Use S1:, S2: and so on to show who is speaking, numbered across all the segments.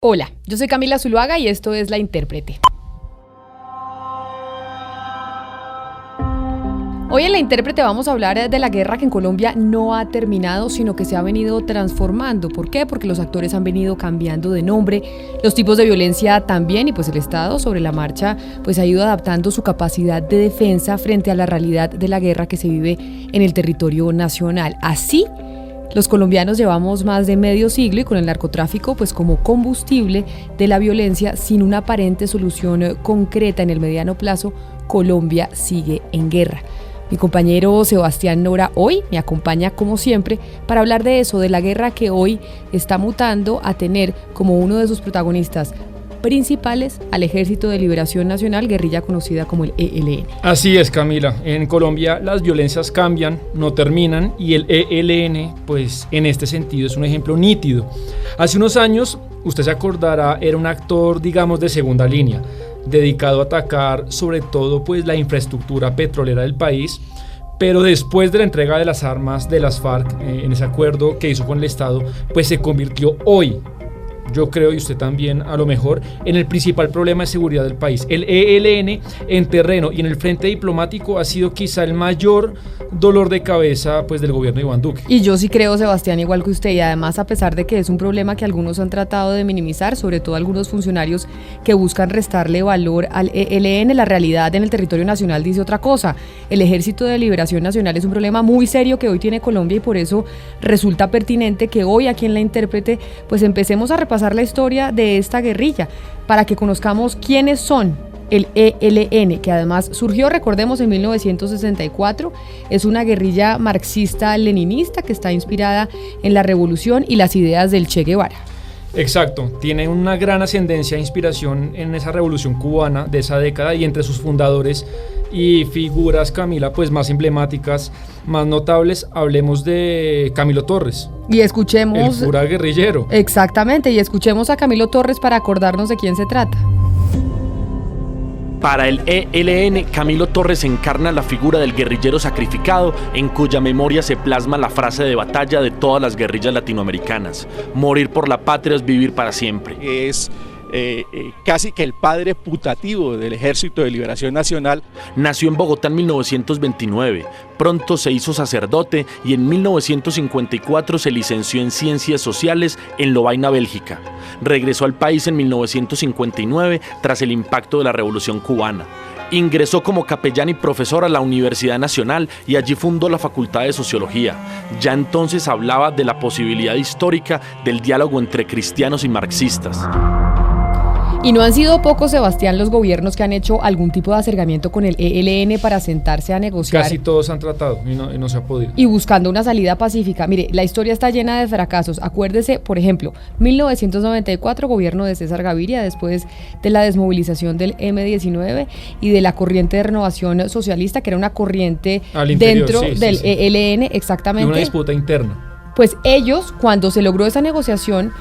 S1: Hola, yo soy Camila Zuluaga y esto es La Intérprete. Hoy en La Intérprete vamos a hablar de la guerra que en Colombia no ha terminado, sino que se ha venido transformando. ¿Por qué? Porque los actores han venido cambiando de nombre, los tipos de violencia también, y pues el Estado sobre la marcha pues ha ido adaptando su capacidad de defensa frente a la realidad de la guerra que se vive en el territorio nacional. Así, los colombianos llevamos más de medio siglo y con el narcotráfico pues como combustible de la violencia sin una aparente solución concreta en el mediano plazo, Colombia sigue en guerra. Mi compañero Sebastián Nora hoy me acompaña como siempre para hablar de eso, de la guerra que hoy está mutando a tener como uno de sus protagonistas principales al Ejército de Liberación Nacional, guerrilla conocida como el ELN.
S2: Así es, Camila. En Colombia las violencias cambian, no terminan, y el ELN, pues en este sentido es un ejemplo nítido. Hace unos años, usted se acordará, era un actor, digamos, de segunda línea, dedicado a atacar sobre todo pues la infraestructura petrolera del país, pero después de la entrega de las armas de las FARC, en ese acuerdo que hizo con el Estado, pues se convirtió hoy, yo creo, y usted también a lo mejor, en el principal problema de seguridad del país. El ELN en terreno y en el frente diplomático ha sido quizá el mayor dolor de cabeza pues del gobierno de Iván Duque.
S1: Y yo sí creo, Sebastián, igual que usted, y además a pesar de que es un problema que algunos han tratado de minimizar, sobre todo algunos funcionarios que buscan restarle valor al ELN, la realidad en el territorio nacional dice otra cosa. El Ejército de Liberación Nacional es un problema muy serio que hoy tiene Colombia y por eso resulta pertinente que hoy aquí en La Intérprete pues empecemos a repasar la historia de esta guerrilla para que conozcamos quiénes son el ELN, que además surgió, recordemos, en 1964, es una guerrilla marxista-leninista que está inspirada en la revolución y las ideas del Che Guevara.
S2: Exacto, tiene una gran ascendencia e inspiración en esa revolución cubana de esa década, y entre sus fundadores y figuras, Camila, pues más emblemáticas, más notables, hablemos de Camilo Torres.
S1: Y escuchemos...
S2: el cura guerrillero.
S1: Exactamente, y escuchemos a Camilo Torres para acordarnos de quién se trata.
S3: Para el ELN, Camilo Torres encarna la figura del guerrillero sacrificado, en cuya memoria se plasma la frase de batalla de todas las guerrillas latinoamericanas: morir por la patria es vivir para siempre.
S4: Es casi que el padre putativo del Ejército de Liberación Nacional.
S3: Nació en Bogotá en 1929, pronto se hizo sacerdote y en 1954 se licenció en Ciencias Sociales en Lovaina, Bélgica. Regresó al país en 1959 tras el impacto de la Revolución Cubana. Ingresó como capellán y profesor a la Universidad Nacional y allí fundó la Facultad de Sociología. Ya entonces hablaba de la posibilidad histórica del diálogo entre cristianos y marxistas.
S1: Y no han sido pocos, Sebastián, los gobiernos que han hecho algún tipo de acercamiento con el ELN para sentarse a negociar.
S2: Casi todos han tratado y no se ha podido.
S1: Y buscando una salida pacífica. Mire, la historia está llena de fracasos. Acuérdese, por ejemplo, 1994, gobierno de César Gaviria, después de la desmovilización del M-19 y de la corriente de renovación socialista, que era una corriente dentro del ELN, exactamente.
S2: Y una disputa interna.
S1: Pues ellos, cuando se logró esa negociación,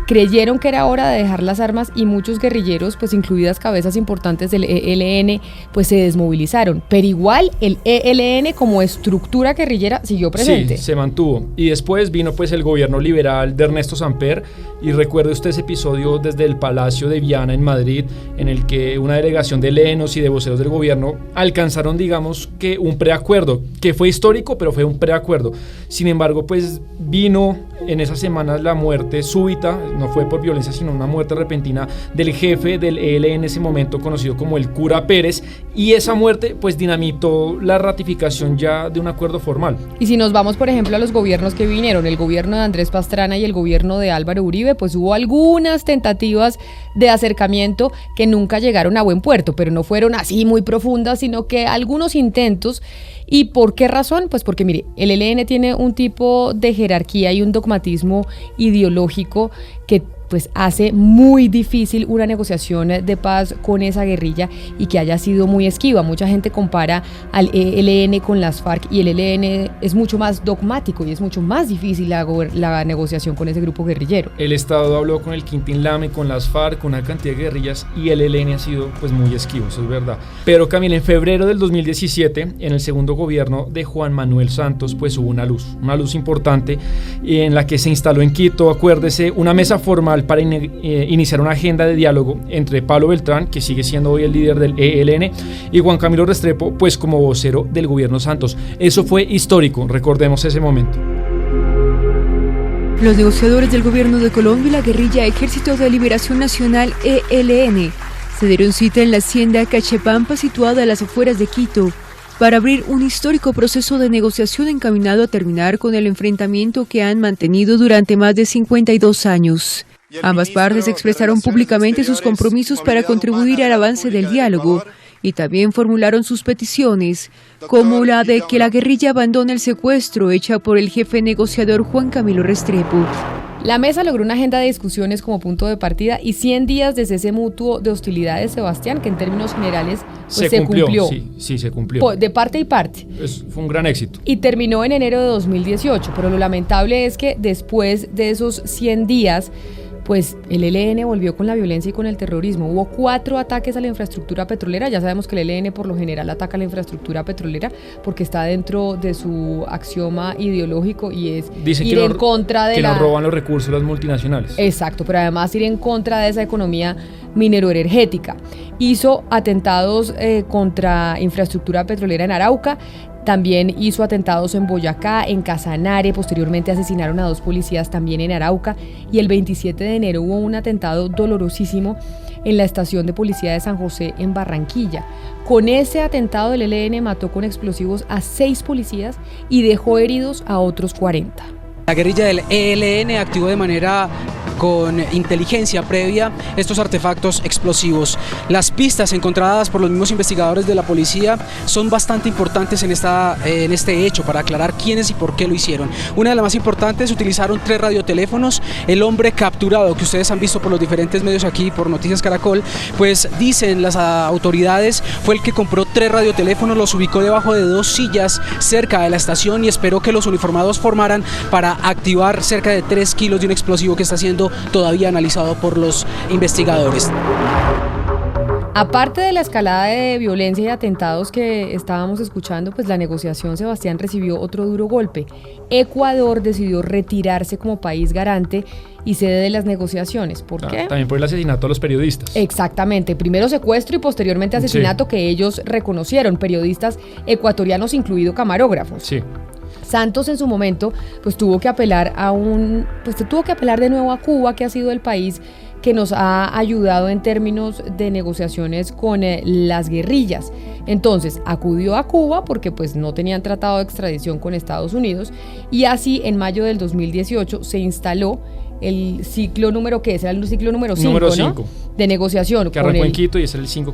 S1: creyeron que era hora de dejar las armas y muchos guerrilleros, pues incluidas cabezas importantes del ELN, pues se desmovilizaron. Pero igual el ELN como estructura guerrillera siguió presente.
S2: Sí, se mantuvo. Y después vino pues el gobierno liberal de Ernesto Samper, y recuerde usted ese episodio desde el Palacio de Viana en Madrid, en el que una delegación de helenos y de voceros del gobierno alcanzaron, digamos, que un preacuerdo, que fue histórico, pero fue un preacuerdo. Sin embargo, pues vino en esas semanas la muerte súbita, no fue por violencia, sino una muerte repentina del jefe del ELN en ese momento, conocido como el cura Pérez, y esa muerte pues dinamitó la ratificación ya de un acuerdo formal.
S1: Y si nos vamos, por ejemplo, a los gobiernos que vinieron, el gobierno de Andrés Pastrana y el gobierno de Álvaro Uribe, pues hubo algunas tentativas de acercamiento que nunca llegaron a buen puerto, pero no fueron así muy profundas, sino que algunos intentos. ¿Y por qué razón? Pues porque, mire, el ELN tiene un tipo de jerarquía y un dogmatismo ideológico que pues hace muy difícil una negociación de paz con esa guerrilla y que haya sido muy esquiva. Mucha gente compara al ELN con las FARC y el ELN es mucho más dogmático y es mucho más difícil la negociación con ese grupo guerrillero.
S2: El Estado habló con el Quintín Lame, con las FARC, con una cantidad de guerrillas, y el ELN ha sido pues muy esquivo, eso es verdad. Pero Camila, en febrero del 2017, en el segundo gobierno de Juan Manuel Santos, pues hubo una luz importante en la que se instaló en Quito, acuérdese, una mesa formal fundamental para iniciar una agenda de diálogo entre Pablo Beltrán, que sigue siendo hoy el líder del ELN, y Juan Camilo Restrepo, pues como vocero del gobierno Santos. Eso fue histórico, recordemos ese momento.
S5: Los negociadores del gobierno de Colombia y la guerrilla Ejército de Liberación Nacional ELN se dieron cita en la hacienda Cachepampa, situada a las afueras de Quito, para abrir un histórico proceso de negociación encaminado a terminar con el enfrentamiento que han mantenido durante más de 52 años. Ambas partes expresaron públicamente sus compromisos para contribuir al avance del diálogo y también formularon sus peticiones, como la de que la guerrilla abandone el secuestro hecha por el jefe negociador Juan Camilo Restrepo.
S1: La mesa logró una agenda de discusiones como punto de partida y 100 días de cese mutuo de hostilidades, Sebastián, que en términos generales pues, se cumplió.
S2: Sí, se cumplió.
S1: De parte y parte.
S2: Fue un gran éxito.
S1: Y terminó en enero de 2018, pero lo lamentable es que después de esos 100 días, pues el ELN volvió con la violencia y con el terrorismo. Hubo 4 ataques a la infraestructura petrolera. Ya sabemos que el ELN por lo general ataca a la infraestructura petrolera porque está dentro de su axioma ideológico y es ir en contra de
S2: que nos roban los recursos las multinacionales.
S1: Exacto, pero además ir en contra de esa economía minero-energética. Hizo atentados contra infraestructura petrolera en Arauca. También hizo atentados en Boyacá, en Casanare, posteriormente asesinaron a 2 policías también en Arauca y el 27 de enero hubo un atentado dolorosísimo en la estación de policía de San José en Barranquilla. Con ese atentado el ELN mató con explosivos a 6 policías y dejó heridos a otros 40.
S6: La guerrilla del ELN activó de manera con inteligencia previa estos artefactos explosivos. Las pistas encontradas por los mismos investigadores de la policía son bastante importantes en este hecho para aclarar quiénes y por qué lo hicieron. Una de las más importantes, utilizaron 3 radioteléfonos. El hombre capturado, que ustedes han visto por los diferentes medios aquí, por Noticias Caracol, pues dicen las autoridades, fue el que compró 3 radioteléfonos, los ubicó debajo de 2 sillas cerca de la estación y esperó que los uniformados formaran para activar cerca de 3 kilos de un explosivo que está siendo todavía analizado por los investigadores.
S1: Aparte de la escalada de violencia y atentados que estábamos escuchando, pues la negociación, Sebastián, recibió otro duro golpe. Ecuador decidió retirarse como país garante y sede de las negociaciones. ¿Por qué?
S2: También por el asesinato a los periodistas.
S1: Exactamente. Primero secuestro y posteriormente asesinato, sí, que ellos reconocieron, periodistas ecuatorianos, incluido camarógrafos.
S2: Sí.
S1: Santos en su momento pues tuvo que apelar de nuevo a Cuba, que ha sido el país que nos ha ayudado en términos de negociaciones con las guerrillas. Entonces acudió a Cuba porque pues no tenían tratado de extradición con Estados Unidos y así en mayo del 2018 se instaló el ciclo número, ¿qué es? Era el ciclo número 5, ¿no? De negociación.
S2: Que arrancó en Quito y es el 5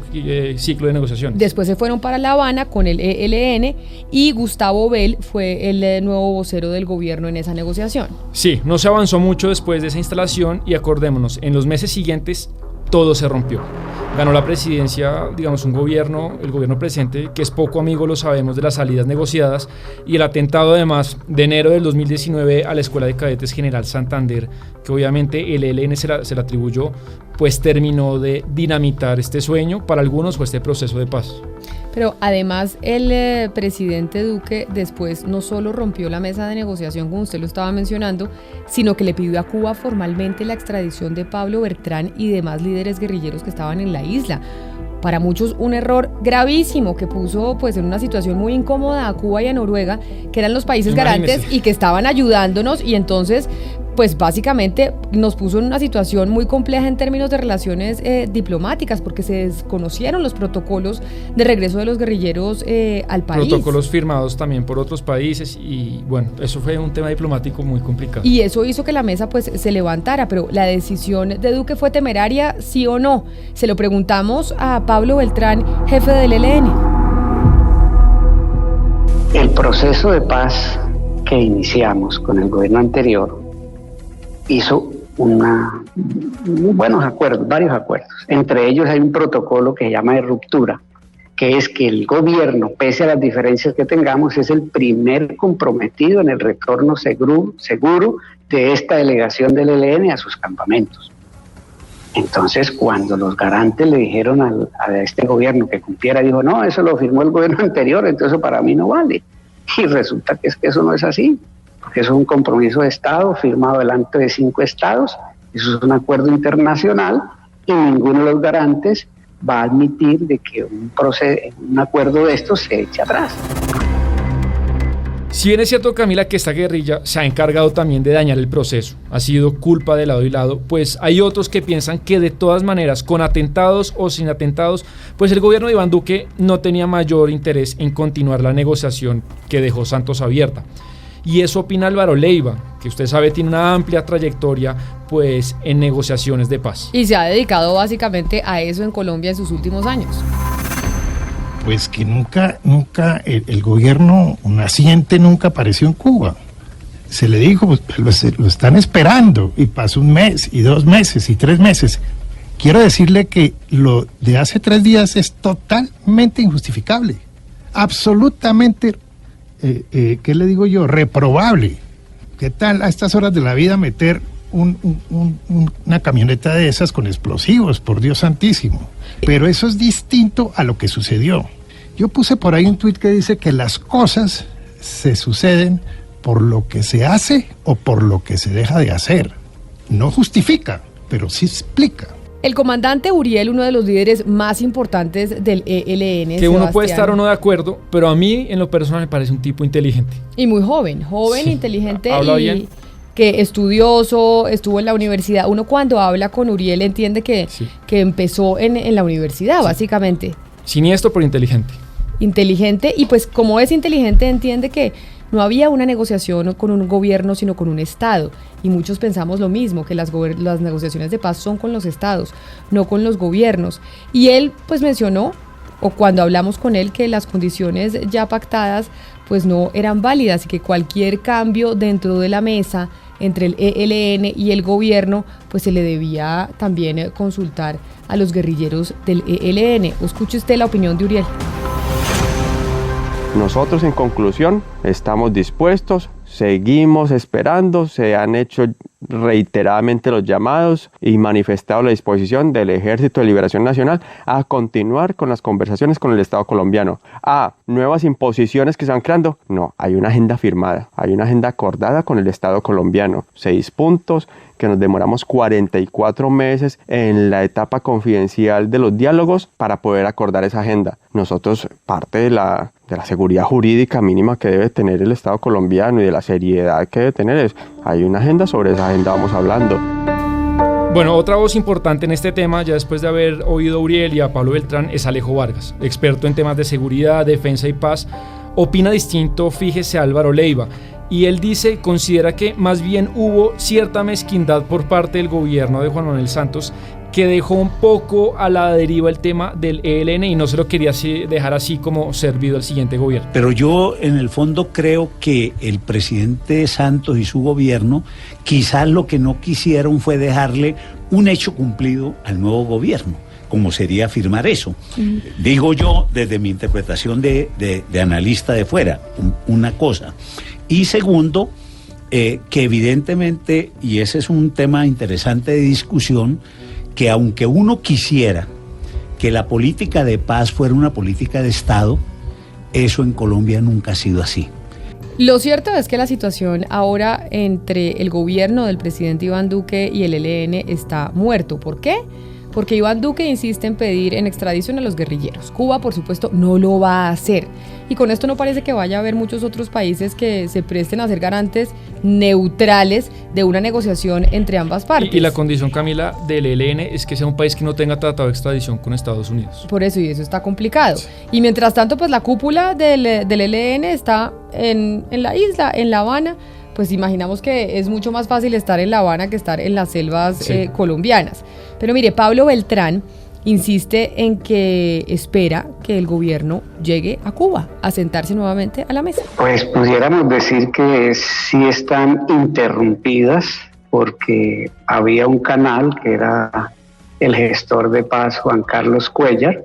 S2: ciclo de negociación.
S1: Después se fueron para La Habana con el ELN y Gustavo Bell fue el nuevo vocero del gobierno en esa negociación.
S2: Sí, no se avanzó mucho después de esa instalación y acordémonos, en los meses siguientes todo se rompió. Ganó la presidencia, digamos, el gobierno presente, que es poco amigo, lo sabemos, de las salidas negociadas, y el atentado además de enero del 2019 a la Escuela de Cadetes General Santander, que obviamente el ELN se le atribuyó, pues terminó de dinamitar este sueño, para algunos fue este proceso de paz.
S1: Pero además el presidente Duque después no solo rompió la mesa de negociación, como usted lo estaba mencionando, sino que le pidió a Cuba formalmente la extradición de Pablo Beltrán y demás líderes guerrilleros que estaban en la isla. Para muchos un error gravísimo que puso pues en una situación muy incómoda a Cuba y a Noruega, que eran los países garantes y que estaban ayudándonos, y entonces pues básicamente nos puso en una situación muy compleja en términos de relaciones diplomáticas, porque se desconocieron los protocolos de regreso de los guerrilleros al país.
S2: Protocolos firmados también por otros países y bueno, eso fue un tema diplomático muy complicado.
S1: Y eso hizo que la mesa pues se levantara, pero ¿la decisión de Duque fue temeraria, sí o no? Se lo preguntamos a Pablo Beltrán, jefe del ELN.
S7: El proceso de paz que iniciamos con el gobierno anterior hizo varios acuerdos. Entre ellos hay un protocolo que se llama de ruptura, que es que el gobierno, pese a las diferencias que tengamos, es el primer comprometido en el retorno seguro de esta delegación del ELN a sus campamentos. Entonces, cuando los garantes le dijeron a este gobierno que cumpliera, dijo, no, eso lo firmó el gobierno anterior, entonces para mí no vale. Y resulta que eso no es así, porque es un compromiso de Estado firmado delante de 5 estados Eso es un acuerdo internacional y ninguno de los garantes va a admitir de que un acuerdo de estos se eche atrás.
S2: Si bien es cierto, Camila, que esta guerrilla se ha encargado también de dañar el proceso, ha sido culpa de lado y lado, pues hay otros que piensan que de todas maneras, con atentados o sin atentados, pues el gobierno de Iván Duque no tenía mayor interés en continuar la negociación que dejó Santos abierta. Y eso opina Álvaro Leiva, que usted sabe tiene una amplia trayectoria pues en negociaciones de paz.
S1: Y se ha dedicado básicamente a eso en Colombia en sus últimos años.
S8: Pues que nunca el gobierno naciente nunca apareció en Cuba. Se le dijo, pues, lo están esperando, y pasó 1 mes, y 2 meses, y 3 meses. Quiero decirle que lo de hace 3 días es totalmente injustificable, absolutamente, ¿qué le digo yo? Reprobable. ¿Qué tal a estas horas de la vida meter una camioneta de esas con explosivos, por Dios santísimo? Pero eso es distinto a lo que sucedió. Yo puse por ahí un tuit que dice que las cosas se suceden por lo que se hace o por lo que se deja de hacer. No justifica, pero sí explica.
S1: El comandante Uriel, uno de los líderes más importantes del ELN,
S2: que uno puede estar o no de acuerdo, pero a mí en lo personal me parece un tipo inteligente.
S1: Y muy joven, sí, inteligente
S2: habla
S1: y
S2: bien,
S1: que estudioso, estuvo en la universidad. Uno cuando habla con Uriel entiende que empezó en la universidad, básicamente.
S2: Siniestro pero inteligente.
S1: Inteligente, y pues como es inteligente entiende que no había una negociación con un gobierno, sino con un Estado. Y muchos pensamos lo mismo, que las negociaciones de paz son con los Estados, no con los gobiernos. Y él pues mencionó, o cuando hablamos con él, que las condiciones ya pactadas pues no eran válidas y que cualquier cambio dentro de la mesa entre el ELN y el gobierno pues se le debía también consultar a los guerrilleros del ELN. Escuche usted la opinión de Uriel.
S9: Nosotros, en conclusión, estamos dispuestos, seguimos esperando, se han hecho reiteradamente los llamados y manifestado la disposición del Ejército de Liberación Nacional a continuar con las conversaciones con el Estado colombiano. ¿Nuevas imposiciones que se van creando? No, hay una agenda firmada, hay una agenda acordada con el Estado colombiano, 6 puntos, que nos demoramos 44 meses en la etapa confidencial de los diálogos para poder acordar esa agenda. Nosotros, parte de la seguridad jurídica mínima que debe tener el Estado colombiano y de la seriedad que debe tener hay una agenda, sobre esa agenda vamos hablando.
S2: Bueno, otra voz importante en este tema, ya después de haber oído a Uriel y a Pablo Beltrán, es Alejo Vargas, experto en temas de seguridad, defensa y paz. Opina distinto, fíjese, Álvaro Leiva. Y él considera que más bien hubo cierta mezquindad por parte del gobierno de Juan Manuel Santos, que dejó un poco a la deriva el tema del ELN y no se lo quería dejar así como servido al siguiente gobierno.
S10: Pero yo en el fondo creo que el presidente Santos y su gobierno quizás lo que no quisieron fue dejarle un hecho cumplido al nuevo gobierno, como sería firmar eso. Digo yo desde mi interpretación de analista de fuera, una cosa. Y segundo, que evidentemente, y ese es un tema interesante de discusión, que aunque uno quisiera que la política de paz fuera una política de Estado, eso en Colombia nunca ha sido así.
S1: Lo cierto es que la situación ahora entre el gobierno del presidente Iván Duque y el ELN está muerto. ¿Por qué? Porque Iván Duque insiste en pedir en extradición a los guerrilleros. Cuba, por supuesto, no lo va a hacer. Y con esto no parece que vaya a haber muchos otros países que se presten a ser garantes neutrales de una negociación entre ambas partes.
S2: Y la condición, Camila, del ELN es que sea un país que no tenga tratado de extradición con Estados Unidos.
S1: Por eso, y eso está complicado. Sí. Y mientras tanto, pues la cúpula del ELN está en la isla, en La Habana. Pues imaginamos que es mucho más fácil estar en La Habana que estar en las selvas colombianas. Pero mire, Pablo Beltrán insiste en que espera que el gobierno llegue a Cuba a sentarse nuevamente a la mesa.
S7: Pues pudiéramos decir que sí están interrumpidas porque había un canal que era el gestor de paz Juan Carlos Cuellar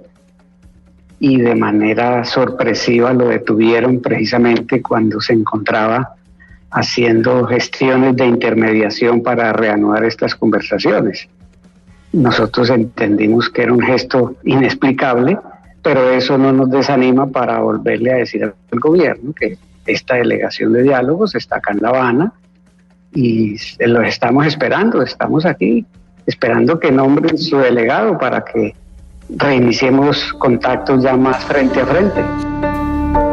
S7: y de manera sorpresiva lo detuvieron precisamente cuando se encontraba haciendo gestiones de intermediación para reanudar estas conversaciones. Nosotros entendimos que era un gesto inexplicable, pero eso no nos desanima para volverle a decir al gobierno que esta delegación de diálogos está acá en La Habana y los estamos esperando, estamos aquí esperando que nombren su delegado para que reiniciemos contactos ya más frente a frente.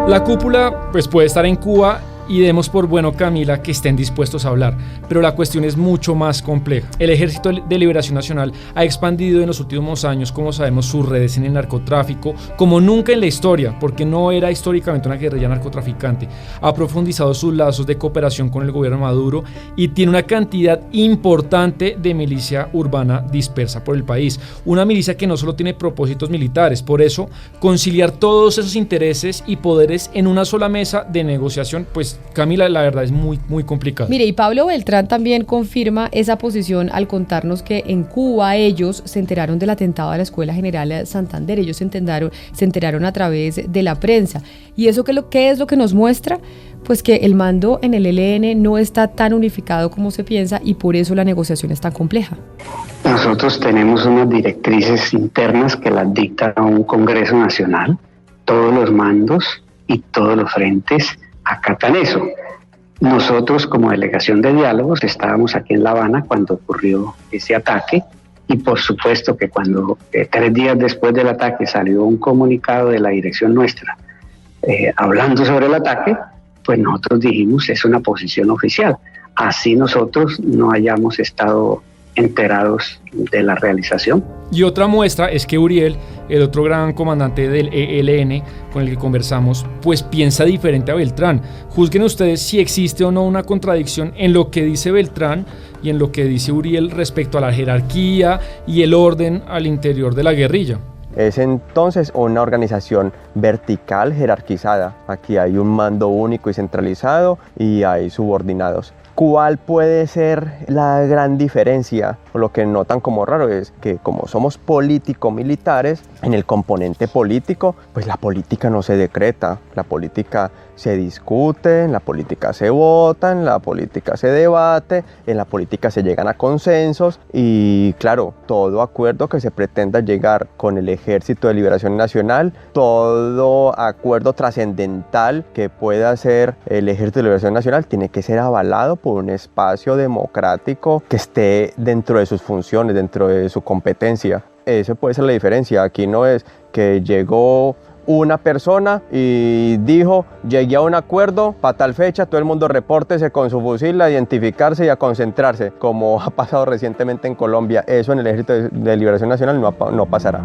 S2: La cúpula pues puede estar en Cuba y demos por bueno, Camila, que estén dispuestos a hablar, pero la cuestión es mucho más compleja. El Ejército de Liberación Nacional ha expandido en los últimos años, como sabemos, sus redes en el narcotráfico como nunca en la historia, porque no era históricamente una guerrilla narcotraficante. Ha profundizado sus lazos de cooperación con el gobierno Maduro y tiene una cantidad importante de milicia urbana dispersa por el país. Una milicia que no solo tiene propósitos militares, por eso conciliar todos esos intereses y poderes en una sola mesa de negociación, pues Camila, la verdad es muy, muy complicado.
S1: Mire, y Pablo Beltrán también confirma esa posición al contarnos que en Cuba ellos se enteraron del atentado a la Escuela General Santander. Ellos se enteraron a través de la prensa. ¿Y eso qué es lo que nos muestra? Pues que el mando en el ELN no está tan unificado como se piensa y por eso la negociación es tan compleja.
S7: Nosotros tenemos unas directrices internas que las dicta un Congreso Nacional. Todos los mandos y todos los frentes acatan eso. Nosotros como delegación de diálogos estábamos aquí en La Habana cuando ocurrió ese ataque y por supuesto que cuando 3 días después del ataque salió un comunicado de la dirección nuestra hablando sobre el ataque, pues nosotros dijimos es una posición oficial. Así nosotros no hayamos estado enterados de la realización.
S2: Y otra muestra es que Uriel, el otro gran comandante del ELN con el que conversamos, pues piensa diferente a Beltrán. Juzguen ustedes si existe o no una contradicción en lo que dice Beltrán y en lo que dice Uriel respecto a la jerarquía y el orden al interior de la guerrilla.
S9: Es entonces una organización vertical jerarquizada. Aquí hay un mando único y centralizado y hay subordinados. ¿Cuál puede ser la gran diferencia? Lo que notan como raro es que como somos político-militares, en el componente político, pues la política no se decreta, la política se discute, en la política se vota, en la política se debate, en la política se llegan a consensos y claro, todo acuerdo que se pretenda llegar con el Ejército de Liberación Nacional, todo acuerdo trascendental que pueda hacer el Ejército de Liberación Nacional tiene que ser avalado por un espacio democrático que esté dentro de sus funciones, dentro de su competencia. Esa puede ser la diferencia. Aquí no es que llegó una persona y dijo, llegué a un acuerdo, para tal fecha todo el mundo repórtese con su fusil a identificarse y a concentrarse, como ha pasado recientemente en Colombia. Eso en el Ejército de Liberación Nacional no pasará.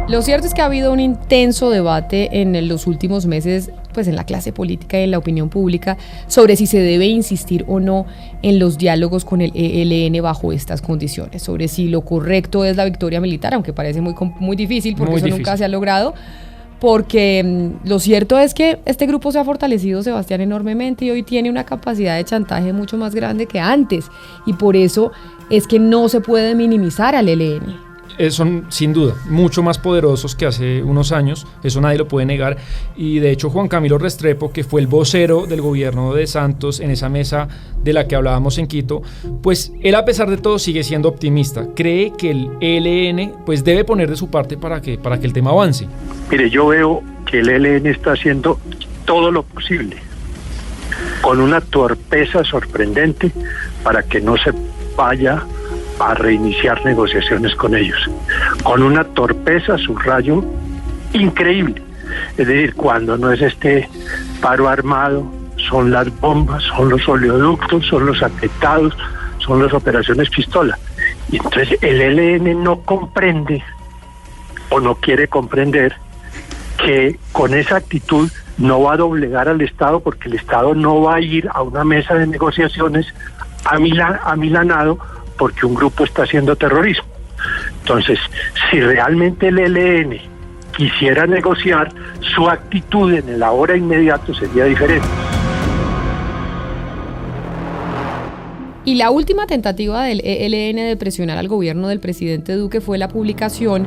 S1: Lo cierto es que ha habido un intenso debate en los últimos meses, pues en la clase política y en la opinión pública, sobre si se debe insistir o no en los diálogos con el ELN bajo estas condiciones, sobre si lo correcto es la victoria militar, aunque parece muy difícil porque eso nunca se ha logrado, porque lo cierto es que este grupo se ha fortalecido, Sebastián, enormemente y hoy tiene una capacidad de chantaje mucho más grande que antes y por eso es que no se puede minimizar al ELN.
S2: Son sin duda mucho más poderosos que hace unos años, eso nadie lo puede negar y de hecho Juan Camilo Restrepo, que fue el vocero del gobierno de Santos en esa mesa de la que hablábamos en Quito, pues él a pesar de todo sigue siendo optimista, cree que el ELN pues debe poner de su parte para que el tema avance.
S11: Mire, yo veo que el ELN está haciendo todo lo posible con una torpeza sorprendente para que no se vaya a reiniciar negociaciones con ellos, con una torpeza, subrayo, increíble. Es decir, cuando no es este paro armado, son las bombas, son los oleoductos, son los atentados, son las operaciones pistola. Y entonces el ELN no comprende o no quiere comprender que con esa actitud no va a doblegar al Estado, porque el Estado no va a ir a una mesa de negociaciones amilanado porque un grupo está haciendo terrorismo. Entonces, si realmente el ELN quisiera negociar, su actitud en el ahora inmediato sería diferente.
S1: Y la última tentativa del ELN de presionar al gobierno del presidente Duque fue la publicación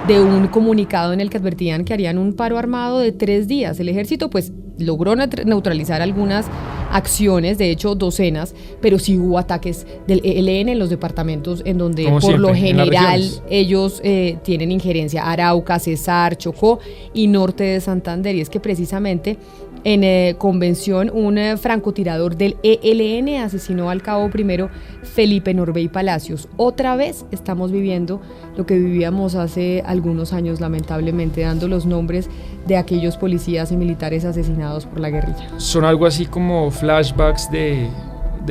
S1: de un comunicado en el que advertían que harían un paro armado de 3 días. El ejército pues logró neutralizar algunas acciones, de hecho docenas, pero sí hubo ataques del ELN en los departamentos en donde como por siempre, lo general ellos tienen injerencia: Arauca, Cesar, Chocó y norte de Santander. Y es que precisamente En Convención, un francotirador del ELN asesinó al cabo primero Felipe Norbey Palacios. Otra vez estamos viviendo lo que vivíamos hace algunos años, lamentablemente, dando los nombres de aquellos policías y militares asesinados por la guerrilla.
S2: Son algo así como flashbacks de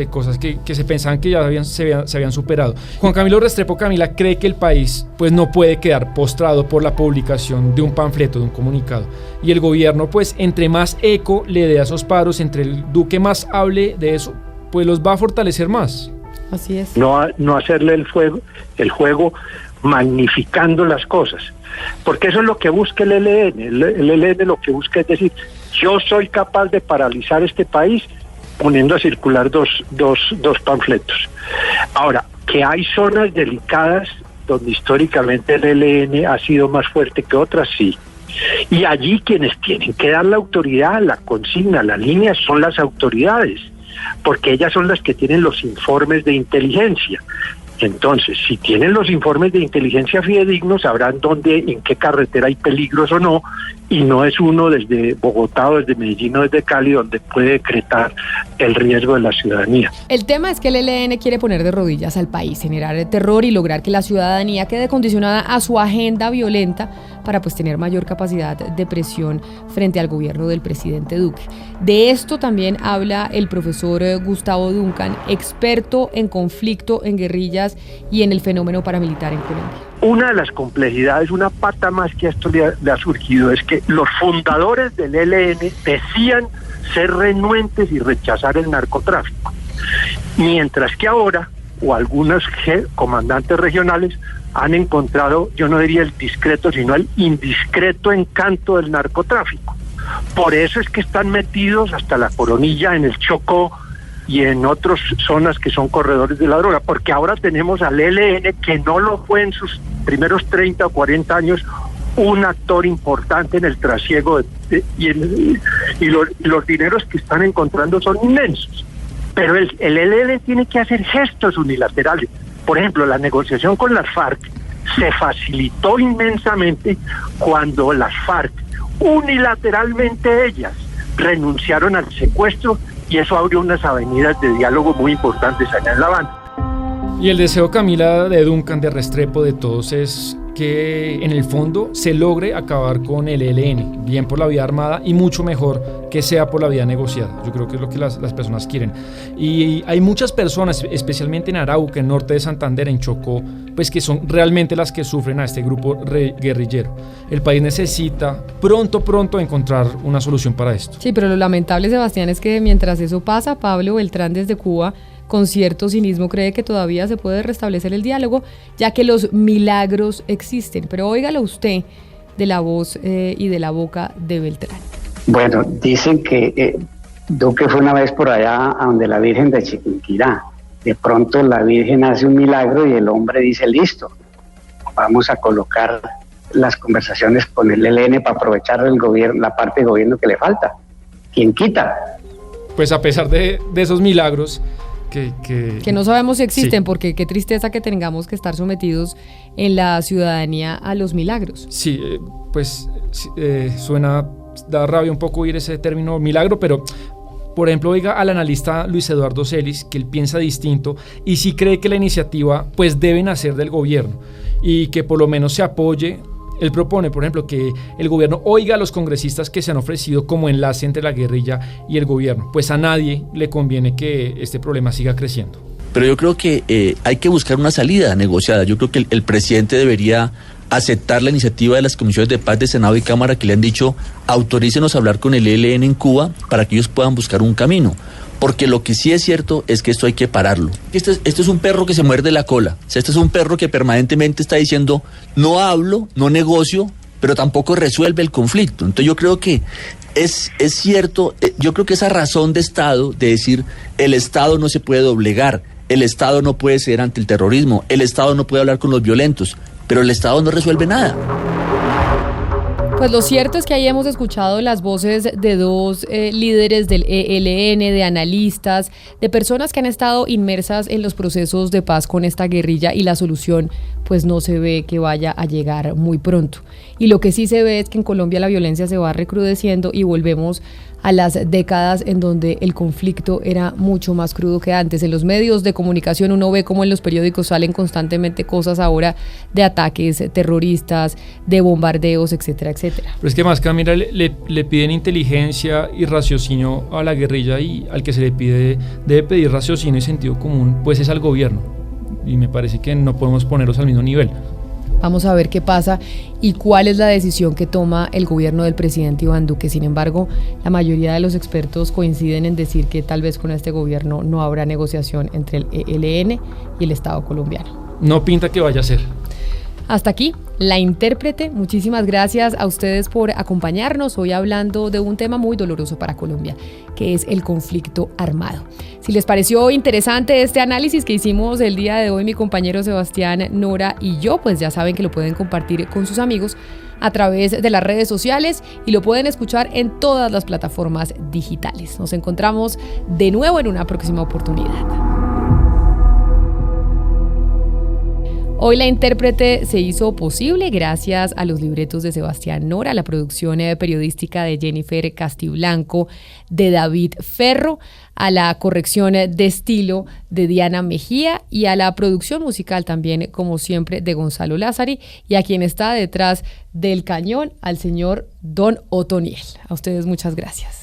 S2: cosas que se pensaban que ya se habían superado. Juan Camilo Restrepo Camila cree que el país pues no puede quedar postrado por la publicación de un panfleto, de un comunicado, y el gobierno pues entre más eco le dé a esos paros, entre el Duque más hable de eso, pues los va a fortalecer más.
S1: Así es.
S11: No hacerle el juego magnificando las cosas, porque eso es lo que busca el ELN. El ELN lo que busca es decir, yo soy capaz de paralizar este país poniendo a circular dos panfletos. Ahora, que hay zonas delicadas donde históricamente el ELN ha sido más fuerte que otras, sí. Y allí quienes tienen que dar la autoridad, la consigna, la línea, son las autoridades, porque ellas son las que tienen los informes de inteligencia. Entonces, si tienen los informes de inteligencia fidedignos, sabrán en qué carretera hay peligros o no, y no es uno desde Bogotá o desde Medellín o desde Cali donde puede decretar el riesgo de la ciudadanía.
S1: El tema es que el ELN quiere poner de rodillas al país, generar terror y lograr que la ciudadanía quede condicionada a su agenda violenta para pues tener mayor capacidad de presión frente al gobierno del presidente Duque. De esto también habla el profesor Gustavo Duncan, experto en conflicto, en guerrillas y en el fenómeno paramilitar en Colombia.
S11: Una de las complejidades, una pata más que a esto le ha surgido, es que los fundadores del ELN decían ser renuentes y rechazar el narcotráfico, mientras que ahora, o algunos comandantes regionales han encontrado, yo no diría el discreto, sino el indiscreto encanto del narcotráfico. Por eso es que están metidos hasta la coronilla en el Chocó y en otras zonas que son corredores de la droga, porque ahora tenemos al ELN, que no lo fue en sus primeros 30 o 40 años, un actor importante en el trasiego y los dineros que están encontrando son inmensos. Pero el ELN tiene que hacer gestos unilaterales. Por ejemplo, la negociación con las FARC se facilitó inmensamente cuando las FARC, unilateralmente ellas, renunciaron al secuestro, y eso abrió unas avenidas de diálogo muy importantes allá en La Habana.
S2: Y el deseo, Camila, de Duncan, de Restrepo, de todos, es que en el fondo se logre acabar con el ELN, bien por la vía armada y mucho mejor que sea por la vía negociada. Yo creo que es lo que las personas quieren. Y hay muchas personas, especialmente en Arauca, en norte de Santander, en Chocó, pues que son realmente las que sufren a este grupo guerrillero. El país necesita pronto encontrar una solución para esto.
S1: Sí, pero lo lamentable, Sebastián, es que mientras eso pasa, Pablo Beltrán desde Cuba, con cierto cinismo, cree que todavía se puede restablecer el diálogo, ya que los milagros existen. Pero óigalo usted de la voz y de la boca de Beltrán.
S7: Bueno, dicen que Duque fue una vez por allá a donde la Virgen de Chiquinquirá. De pronto la Virgen hace un milagro y el hombre dice, listo, vamos a colocar las conversaciones con el ELN para aprovechar el gobierno, la parte de gobierno que le falta. ¿Quién quita?
S2: Pues a pesar de esos milagros, que
S1: no sabemos si existen,
S2: sí.
S1: Porque qué tristeza que tengamos que estar sometidos en la ciudadanía a los milagros.
S2: Sí, pues da rabia un poco oír ese término milagro, pero por ejemplo, oiga al analista Luis Eduardo Celis, que él piensa distinto y sí cree que la iniciativa pues debe nacer del gobierno y que por lo menos se apoye. Él propone, por ejemplo, que el gobierno oiga a los congresistas que se han ofrecido como enlace entre la guerrilla y el gobierno, pues a nadie le conviene que este problema siga creciendo.
S12: Pero yo creo que hay que buscar una salida negociada. Yo creo que el presidente debería aceptar la iniciativa de las comisiones de paz de Senado y Cámara que le han dicho, autorícenos a hablar con el ELN en Cuba para que ellos puedan buscar un camino. Porque lo que sí es cierto es que esto hay que pararlo. Este es un perro que se muerde la cola. O sea, este es un perro que permanentemente está diciendo, no hablo, no negocio, pero tampoco resuelve el conflicto. Entonces yo creo que es cierto, yo creo que esa razón de Estado, de decir, el Estado no se puede doblegar, el Estado no puede ceder ante el terrorismo, el Estado no puede hablar con los violentos, pero el Estado no resuelve nada.
S1: Pues lo cierto es que ahí hemos escuchado las voces de dos líderes del ELN, de analistas, de personas que han estado inmersas en los procesos de paz con esta guerrilla, y la solución pues no se ve que vaya a llegar muy pronto. Y lo que sí se ve es que en Colombia la violencia se va recrudeciendo y volvemos a las décadas en donde el conflicto era mucho más crudo que antes. En los medios de comunicación uno ve cómo en los periódicos salen constantemente cosas ahora de ataques terroristas, de bombardeos, etcétera, etcétera.
S2: Pero es que más, Camila, le piden inteligencia y raciocinio a la guerrilla, y al que se le pide, debe pedir raciocinio y sentido común, pues es al gobierno. Y me parece que no podemos ponerlos al mismo nivel.
S1: Vamos a ver qué pasa y cuál es la decisión que toma el gobierno del presidente Iván Duque. Sin embargo, la mayoría de los expertos coinciden en decir que tal vez con este gobierno no habrá negociación entre el ELN y el Estado colombiano.
S2: No pinta que vaya a ser.
S1: Hasta aquí, La Intérprete. Muchísimas gracias a ustedes por acompañarnos hoy hablando de un tema muy doloroso para Colombia, que es el conflicto armado. Si les pareció interesante este análisis que hicimos el día de hoy mi compañero Sebastián Nora y yo, pues ya saben que lo pueden compartir con sus amigos a través de las redes sociales y lo pueden escuchar en todas las plataformas digitales. Nos encontramos de nuevo en una próxima oportunidad. Hoy La Intérprete se hizo posible gracias a los libretos de Sebastián Nora, la producción periodística de Jennifer Castiblanco, de David Ferro, a la corrección de estilo de Diana Mejía y a la producción musical también, como siempre, de Gonzalo Lázari, y a quien está detrás del cañón, al señor Don Otoniel. A ustedes muchas gracias.